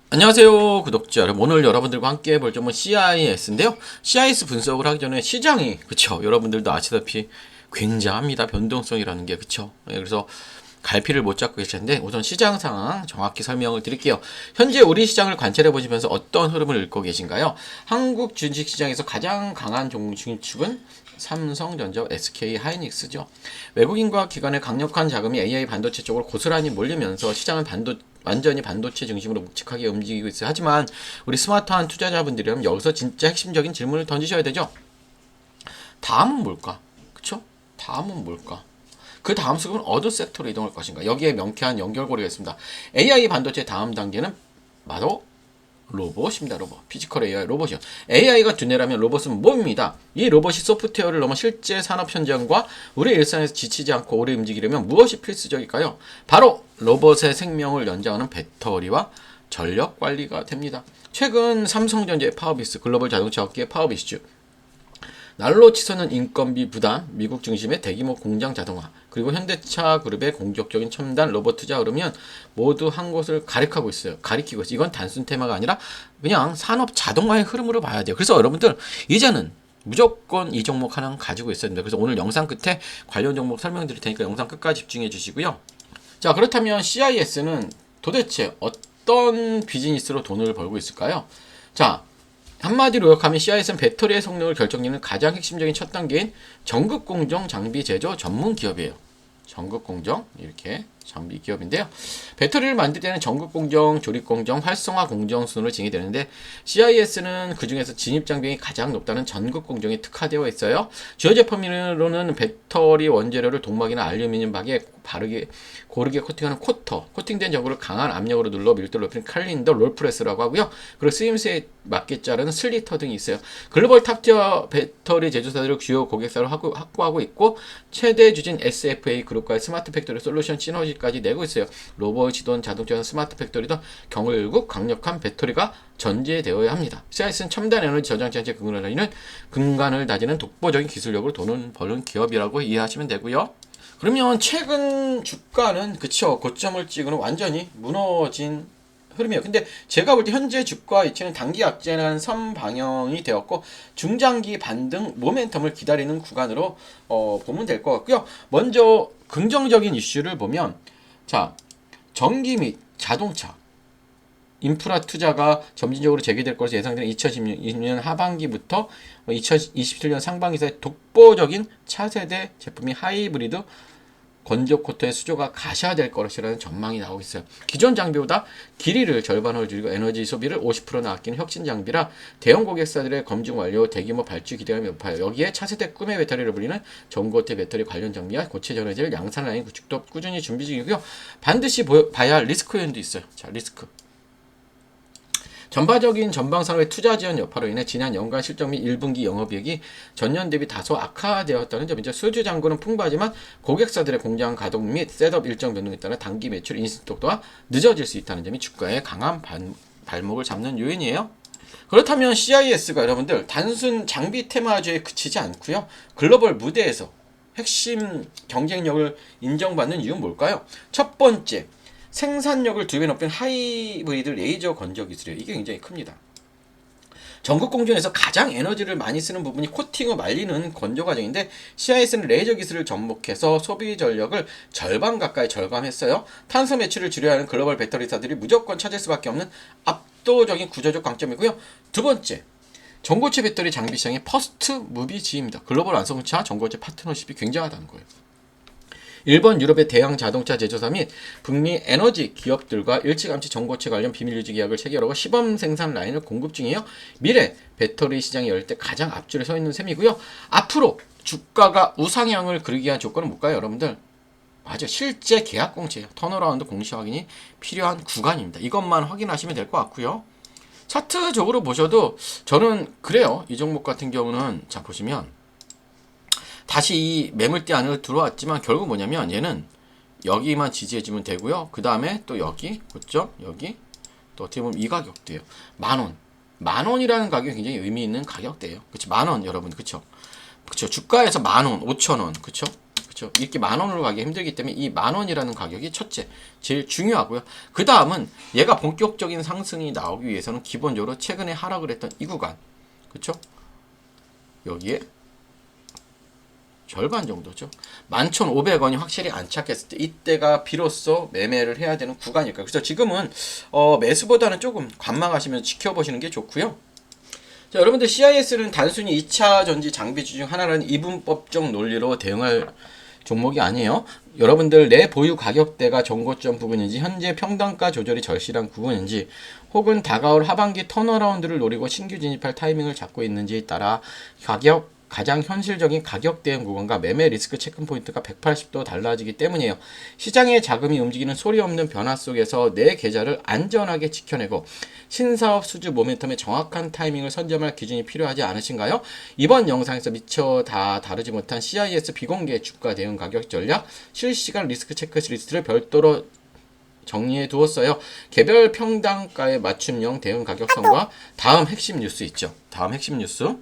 안녕하세요 구독자 여러분. 오늘 여러분들과 함께 볼 점은 CIS인데요. CIS 분석을 하기 전에 시장이 그쵸, 여러분들도 아시다시피 굉장합니다. 변동성이라는 게 그쵸. 그래서 갈피를 못 잡고 계실 텐데 우선 시장 상황 정확히 설명을 드릴게요. 현재 우리 시장을 관찰해 보시면서 어떤 흐름을 읽고 계신가요? 한국 주식시장에서 가장 강한 중축은 삼성전자, SK 하이닉스죠. 외국인과 기관의 강력한 자금이 AI 반도체 쪽으로 고스란히 몰리면서 시장은 완전히 반도체 중심으로 묵직하게 움직이고 있어요. 하지만 우리 스마트한 투자자분들이라면 여기서 진짜 핵심적인 질문을 던지셔야 되죠. 다음은 뭘까? 그쵸? 다음은 뭘까? 그 다음 수급은 어느 섹터로 이동할 것인가? 여기에 명쾌한 연결고리가 있습니다. AI 반도체 다음 단계는 바로 로봇입니다. 로봇. 피지컬 AI 로봇이요. AI가 두뇌라면 로봇은 뭡니다. 이 로봇이 소프트웨어를 넘어 실제 산업 현장과 우리 일상에서 지치지 않고 오래 움직이려면 무엇이 필수적일까요? 바로 로봇의 생명을 연장하는 배터리와 전력 관리가 됩니다. 최근 삼성전자의 파워비스, 글로벌 자동차 업계의 파워비스, 날로 치솟는 인건비 부담, 미국 중심의 대규모 공장 자동화, 그리고 현대차 그룹의 공격적인 첨단 로봇 투자 흐르면 모두 한 곳을 가리키고 있어요. 이건 단순 테마가 아니라 그냥 산업 자동화의 흐름으로 봐야 돼요. 그래서 여러분들 이제는 무조건 이 종목 하나 가지고 있어야 됩니다. 그래서 오늘 영상 끝에 관련 종목 설명드릴 테니까 영상 끝까지 집중해 주시고요. 자, 그렇다면 CIS는 도대체 어떤 비즈니스로 돈을 벌고 있을까요? 자, 한마디로 요약하면 CIS는 배터리의 성능을 결정짓는 가장 핵심적인 첫 단계인 전극 공정 장비 제조 전문 기업이에요. 전극 공정 이렇게 장비 기업인데요. 배터리를 만들 때는 전극 공정, 조립 공정, 활성화 공정 순으로 진행이 되는데 CIS는 그 중에서 진입 장벽이 가장 높다는 전극 공정에 특화되어 있어요. 주요 제품으로는 배터리 원재료를 동막이나 알루미늄 박에 고르게 코팅하는 코팅된 전구를 강한 압력으로 눌러 밀도를 높이는 칼린더 롤프레스라고 하고요. 그리고 쓰임새에 맞게 자르는 슬리터 등이 있어요. 글로벌 탑티어 배터리 제조사들을 주요 고객사로 확보하고 있고 최대 주진 SFA 그룹과의 스마트 팩토리 솔루션 시너지까지 내고 있어요. 로봇이든 자동차든 스마트 팩토리든 결국 강력한 배터리가 전제되어야 합니다. CIS는 첨단 에너지 저장 장치 근간을 다지는 독보적인 기술력으로 돈을 버는 기업이라고 이해하시면 되고요. 그러면 최근 주가는 그쵸, 고점을 찍은 완전히 무너진 흐름이에요. 근데 제가 볼 때 현재 주가 위치는 단기 약재는 선방향이 되었고 중장기 반등 모멘텀을 기다리는 구간으로 보면 될 것 같고요. 먼저 긍정적인 이슈를 보면 자, 전기 및 자동차 인프라 투자가 점진적으로 재개될 것으로 예상되는 2020년 하반기부터 2027년 상반기 사이 독보적인 차세대 제품이 하이브리드 건조 코터의 수요가 가셔야될 것이라는 전망이 나오고 있어요. 기존 장비보다 길이를 절반으로 줄이고 에너지 소비를 50%나 아끼는 혁신 장비라 대형 고객사들의 검증 완료, 대규모 발주 기대감이 높아요. 여기에 차세대 꿈의 배터리를 불리는 전고체 배터리 관련 장비와 고체 전해질 양산 라인 구축도 꾸준히 준비 중이고요. 반드시 봐야 할 리스크 요인도 있어요. 자, 리스크. 전반적인 전방산업의 투자 지원 여파로 인해 지난 연간 실적 및 1분기 영업이익이 전년 대비 다소 악화되었다는 점이죠. 수주 잔고는 풍부하지만 고객사들의 공장 가동 및 셋업 일정 변동에 따라 단기 매출 인식 속도가 늦어질 수 있다는 점이 주가의 강한 발목을 잡는 요인이에요. 그렇다면 CIS가 여러분들 단순 장비 테마주에 그치지 않고요. 글로벌 무대에서 핵심 경쟁력을 인정받는 이유는 뭘까요? 첫 번째, 생산력을 2배 높인 하이브리드 레이저 건조 기술이에요. 이게 굉장히 큽니다. 전극 공정에서 가장 에너지를 많이 쓰는 부분이 코팅을 말리는 건조 과정인데 CIS는 레이저 기술을 접목해서 소비 전력을 절반 가까이 절감했어요. 탄소 매출을 줄여야 하는 글로벌 배터리사들이 무조건 찾을 수밖에 없는 압도적인 구조적 강점이고요. 두 번째, 전고체 배터리 장비 시장의 퍼스트 무비지입니다. 글로벌 완성차 전고체 파트너십이 굉장하다는 거예요. 일본, 유럽의 대형 자동차 제조사 및 북미 에너지 기업들과 일찌감치 전고체 관련 비밀 유지 계약을 체결하고 시범 생산 라인을 공급 중이에요. 미래 배터리 시장이 열 때 가장 앞줄에 서 있는 셈이고요. 앞으로 주가가 우상향을 그리기 위한 조건은 뭘까요, 여러분들? 맞아, 실제 계약 공시예요. 턴어라운드 공시 확인이 필요한 구간입니다. 이것만 확인하시면 될 것 같고요. 차트적으로 보셔도 저는 그래요. 이 종목 같은 경우는 자 보시면 다시 이 매물대 안으로 들어왔지만 결국 뭐냐면 얘는 여기만 지지해주면 되고요. 그 다음에 또 여기 고점, 여기 또 어떻게 보면 이 가격대예요. 만원이라는 가격이 굉장히 의미 있는 가격대예요. 그쵸? 만원 여러분, 그쵸? 주가에서 만원, 5천원, 그쵸? 그렇죠? 이렇게 10,000원으로 가기 힘들기 때문에 이 10,000원이라는 가격이 첫째, 제일 중요하고요. 그 다음은 얘가 본격적인 상승이 나오기 위해서는 기본적으로 최근에 하락을 했던 이 구간, 그렇죠? 여기에 절반 정도죠. 11,500원이 확실히 안착했을 때 이때가 비로소 매매를 해야 되는 구간일까요? 그래서 지금은 매수보다는 조금 관망하시면서 지켜보시는 게 좋고요. 자, 여러분들 CIS는 단순히 2차 전지 장비주 중 하나라는 이분법적 논리로 대응할 종목이 아니에요. 여러분들 내 보유 가격대가 정고점 부근인지 현재 평단가 조절이 절실한 구간인지 혹은 다가올 하반기 턴어라운드를 노리고 신규 진입할 타이밍을 잡고 있는지에 따라 가장 현실적인 가격 대응 구간과 매매 리스크 체크 포인트가 180도 달라지기 때문이에요. 시장의 자금이 움직이는 소리 없는 변화 속에서 내 계좌를 안전하게 지켜내고 신사업 수주 모멘텀의 정확한 타이밍을 선점할 기준이 필요하지 않으신가요? 이번 영상에서 미처 다 다루지 못한 CIS 비공개 주가 대응 가격 전략, 실시간 리스크 체크리스트를 별도로 정리해 두었어요. 개별 평단가의 맞춤형 대응 가격선과 다음 핵심 뉴스 있죠. 다음 핵심 뉴스.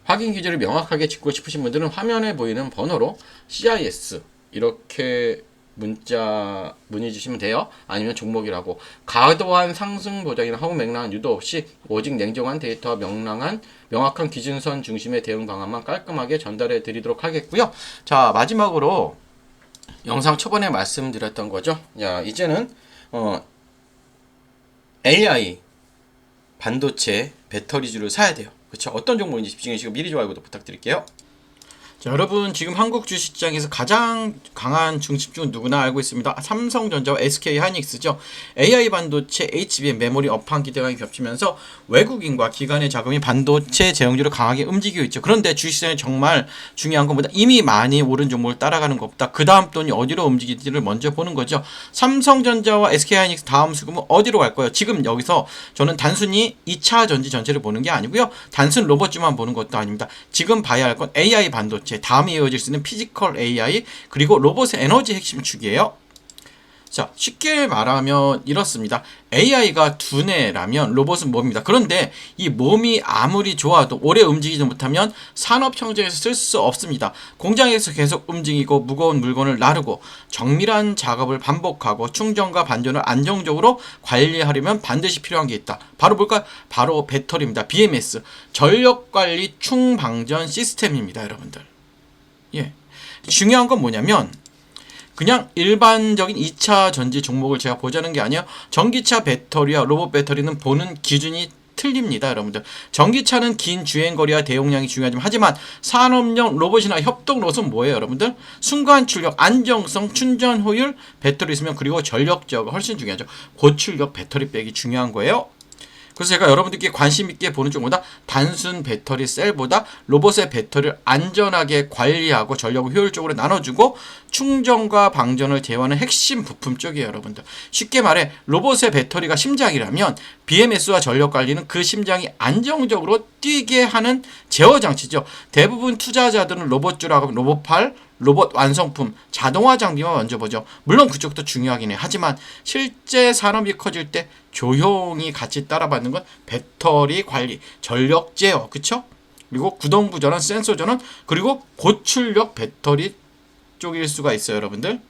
확인 기준을 명확하게 짚고 싶으신 분들은 화면에 보이는 번호로 CIS 이렇게 문의 주시면 돼요. 아니면 종목이라고 과도한 상승 보장이나 허무 맹랑한 유도 없이 오직 냉정한 데이터와 명확한 기준선 중심의 대응 방안만 깔끔하게 전달해 드리도록 하겠고요. 자, 마지막으로 영상 초반에 말씀드렸던 거죠. 야, 이제는 AI 반도체 배터리주를 사야 돼요. 그렇죠? 어떤 종목인지 집중해 주시고 미리 좋아요 구독 부탁드릴게요. 자, 여러분 지금 한국 주식시장에서 가장 강한 중심주는 누구나 알고 있습니다. 삼성전자와 SK하이닉스죠. AI 반도체, HBM, 메모리 업황 기대감이 겹치면서 외국인과 기관의 자금이 반도체 제형주를 강하게 움직이고 있죠. 그런데 주식시장에 정말 중요한 것보다 이미 많이 오른 종목을 따라가는 것보다 그 다음 돈이 어디로 움직일지를 먼저 보는 거죠. 삼성전자와 SK하이닉스 다음 수급은 어디로 갈 거예요? 지금 여기서 저는 단순히 2차 전지 전체를 보는 게 아니고요. 단순 로봇주만 보는 것도 아닙니다. 지금 봐야 할 건 AI 반도체, 다음에 이어질 수 있는 피지컬 AI, 그리고 로봇의 에너지 핵심 축이에요. 자, 쉽게 말하면 이렇습니다. AI가 두뇌라면 로봇은 몸입니다. 그런데 이 몸이 아무리 좋아도 오래 움직이지 못하면 산업 현장에서 쓸 수 없습니다. 공장에서 계속 움직이고 무거운 물건을 나르고 정밀한 작업을 반복하고 충전과 반전을 안정적으로 관리하려면 반드시 필요한 게 있다. 바로 뭘까요? 바로 배터리입니다. BMS, 전력관리 충방전 시스템입니다. 여러분들. 예. 중요한 건 뭐냐면 그냥 일반적인 2차 전지 종목을 제가 보자는 게 아니에요. 전기차 배터리와 로봇 배터리는 보는 기준이 틀립니다. 여러분들. 전기차는 긴 주행거리와 대용량이 중요하지만 하지만 산업용 로봇이나 협동로봇은 뭐예요? 여러분들. 순간 출력, 안정성, 충전 효율, 배터리 있으면 그리고 전력 제어가 훨씬 중요하죠. 고출력 배터리 백이 중요한 거예요. 그래서 제가 여러분들께 관심 있게 보는 쪽보다 단순 배터리 셀보다 로봇의 배터리를 안전하게 관리하고 전력을 효율적으로 나눠주고 충전과 방전을 제어하는 핵심 부품 쪽이에요. 여러분들. 쉽게 말해 로봇의 배터리가 심장이라면 BMS와 전력 관리는 그 심장이 안정적으로 뛰게 하는 제어 장치죠. 대부분 투자자들은 로봇주라고 하면 로봇팔, 로봇 완성품, 자동화 장비만 먼저 보죠. 물론 그쪽도 중요하긴 해요. 하지만 실제 산업이 커질 때 조용히 같이 따라받는 건 배터리 관리, 전력 제어, 그쵸? 그리고 구동부 전원, 센서 전원, 그리고 고출력 배터리 쪽일 수가 있어요, 여러분들.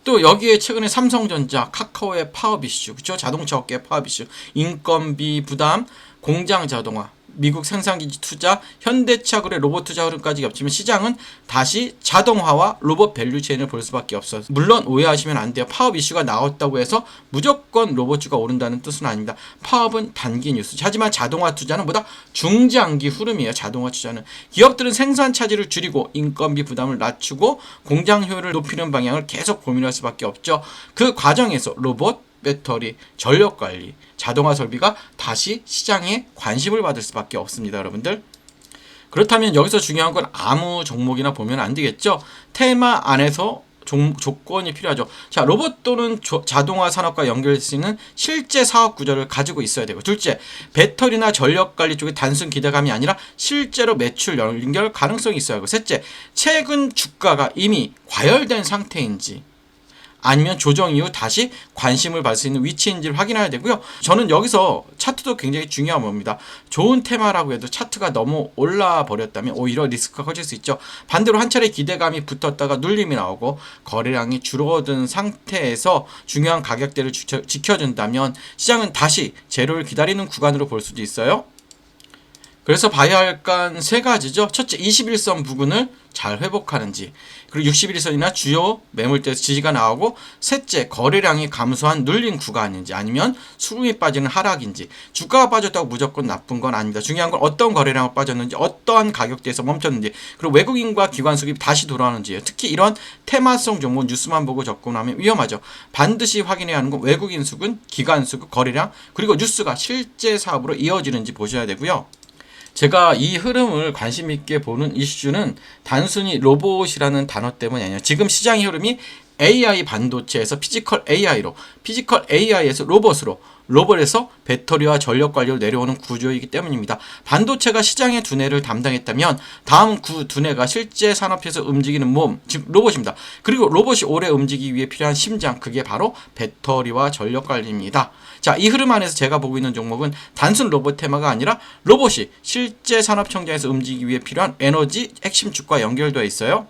또 여기에 최근에 삼성전자, 카카오의 파업 이슈, 그쵸? 자동차 업계의 파업 이슈, 인건비 부담, 공장 자동화, 미국 생산기지 투자, 현대차 그래 로봇 투자 흐름까지 겹치면 시장은 다시 자동화와 로봇 밸류체인을 볼 수밖에 없어요. 물론 오해하시면 안 돼요. 파업 이슈가 나왔다고 해서 무조건 로봇주가 오른다는 뜻은 아닙니다. 파업은 단기 뉴스. 하지만 자동화 투자는 보다 중장기 흐름이에요. 자동화 투자는. 기업들은 생산 차질을 줄이고 인건비 부담을 낮추고 공장 효율을 높이는 방향을 계속 고민할 수밖에 없죠. 그 과정에서 로봇, 배터리, 전력관리, 자동화 설비가 다시 시장에 관심을 받을 수밖에 없습니다. 여러분들. 그렇다면 여기서 중요한 건 아무 종목이나 보면 안 되겠죠. 테마 안에서 조건이 필요하죠. 자, 로봇 또는 자동화 산업과 연결될 수 있는 실제 사업 구조를 가지고 있어야 되고, 둘째, 배터리나 전력관리 쪽에 단순 기대감이 아니라 실제로 매출 연결 가능성이 있어야 하고, 셋째, 최근 주가가 이미 과열된 상태인지 아니면 조정 이후 다시 관심을 받을 수 있는 위치인지를 확인해야 되고요. 저는 여기서 차트도 굉장히 중요한 겁니다. 좋은 테마라고 해도 차트가 너무 올라 버렸다면 오히려 리스크가 커질 수 있죠. 반대로 한 차례 기대감이 붙었다가 눌림이 나오고 거래량이 줄어든 상태에서 중요한 가격대를 지켜준다면 시장은 다시 제로를 기다리는 구간으로 볼 수도 있어요. 그래서 봐야 할 건 세 가지죠. 첫째, 21선 부근을 잘 회복하는지, 그리고 61선이나 주요 매물대에서 지지가 나오고, 셋째, 거래량이 감소한 눌린 구간인지 아니면 수급이 빠지는 하락인지. 주가가 빠졌다고 무조건 나쁜 건 아닙니다. 중요한 건 어떤 거래량이 빠졌는지, 어떠한 가격대에서 멈췄는지, 그리고 외국인과 기관 수급이 다시 돌아오는지예요. 특히 이런 테마성 종목 뉴스만 보고 접근하면 위험하죠. 반드시 확인해야 하는 건 외국인 수급, 기관 수급, 거래량, 그리고 뉴스가 실제 사업으로 이어지는지 보셔야 되고요. 제가 이 흐름을 관심 있게 보는 이슈는 단순히 로봇이라는 단어 때문이 아니에요. 지금 시장의 흐름이 AI 반도체에서 피지컬 AI로, 피지컬 AI에서 로봇으로, 로봇에서 배터리와 전력 관리로 내려오는 구조이기 때문입니다. 반도체가 시장의 두뇌를 담당했다면 다음 그 두뇌가 실제 산업에서 움직이는 몸, 즉 로봇입니다. 그리고 로봇이 오래 움직이기 위해 필요한 심장, 그게 바로 배터리와 전력 관리입니다. 자, 이 흐름 안에서 제가 보고 있는 종목은 단순 로봇 테마가 아니라 로봇이 실제 산업 청정에서 움직이기 위해 필요한 에너지 핵심 축과 연결되어 있어요.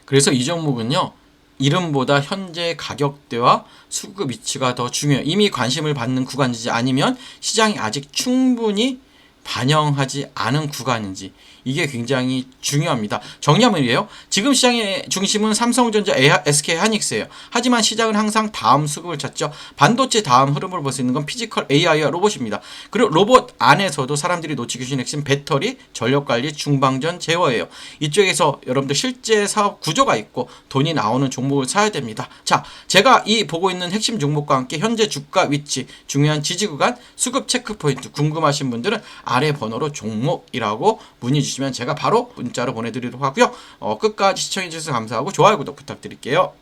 그래서 이 종목은요, 이름보다 현재 가격대와 수급 위치가 더 중요해요. 이미 관심을 받는 구간인지 아니면 시장이 아직 충분히 반영하지 않은 구간인지, 이게 굉장히 중요합니다. 정리하면 이래요. 지금 시장의 중심은 삼성전자, SK하이닉스예요. 하지만 시장은 항상 다음 수급을 찾죠. 반도체 다음 흐름을 볼 수 있는 건 피지컬 AI와 로봇입니다. 그리고 로봇 안에서도 사람들이 놓치기 쉬운 핵심 배터리, 전력관리, 중방전, 제어예요. 이쪽에서 여러분들 실제 사업 구조가 있고 돈이 나오는 종목을 사야 됩니다. 자, 제가 이 보고 있는 핵심 종목과 함께 현재 주가 위치, 중요한 지지 구간, 수급 체크 포인트 궁금하신 분들은 아래 번호로 종목이라고 문의 주시면 제가 바로 문자로 보내드리도록 하고요. 끝까지 시청해주셔서 감사하고 좋아요, 구독 부탁드릴게요.